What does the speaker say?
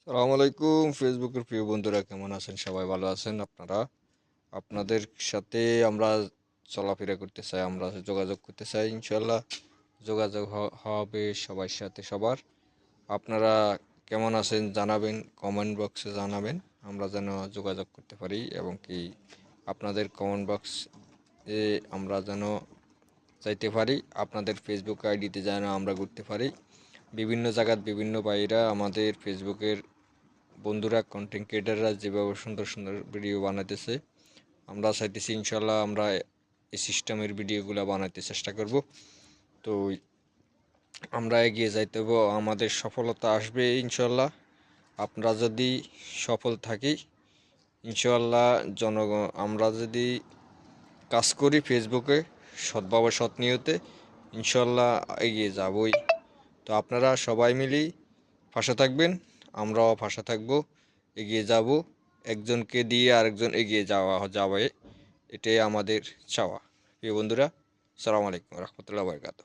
সালামু আলাইকুম ফেসবুকের প্রিয় বন্ধুরা, কেমন আছেন? সবাই ভালো আছেন আপনারা? আপনাদের সাথে আমরা চলাফেরা করতে চাই, আমরা যোগাযোগ করতে চাই। ইনশাল্লাহ যোগাযোগ হবে সবার সাথে সবার। আপনারা কেমন আছেন জানাবেন, কমেন্ট বক্সে জানাবেন, আমরা যেন যোগাযোগ করতে পারি এবং কি আপনাদের কমেন্ট বক্স এ আমরা যেন চাইতে পারি, আপনাদের ফেসবুক আইডিতে যেন আমরা ঘুরতে পারি। বিভিন্ন জায়গার বিভিন্ন ভাইরা আমাদের ফেসবুকের বন্ধুরা, কন্টেন্ট ক্রিয়েটাররা যেভাবে সুন্দর সুন্দর ভিডিও বানাইতেছে, আমরা চাইতেছি ইনশাল্লাহ আমরা এই সিস্টেমের ভিডিওগুলো বানাইতে চেষ্টা করব। তো আমরা এগিয়ে যাইতে হবে, আমাদের সফলতা আসবে ইনশাল্লাহ। আমরা যদি সফল থাকি ইনশাল্লাহ, আমরা যদি কাজ করি ফেসবুকে সৎভাবে সৎ নিয়তে, ইনশাল্লাহ এগিয়ে যাবই। তো আপনারা সবাই মিলেই পাশে থাকবেন, আমরাও পাশে থাকবো, এগিয়ে যাব। একজনকে দিয়ে আরেকজন এগিয়ে যাওয়া যাবে, এটাই আমাদের চাওয়া। প্রিয় বন্ধুরা, আসসালামু আলাইকুম রহমতুল্লাহ বরকাত।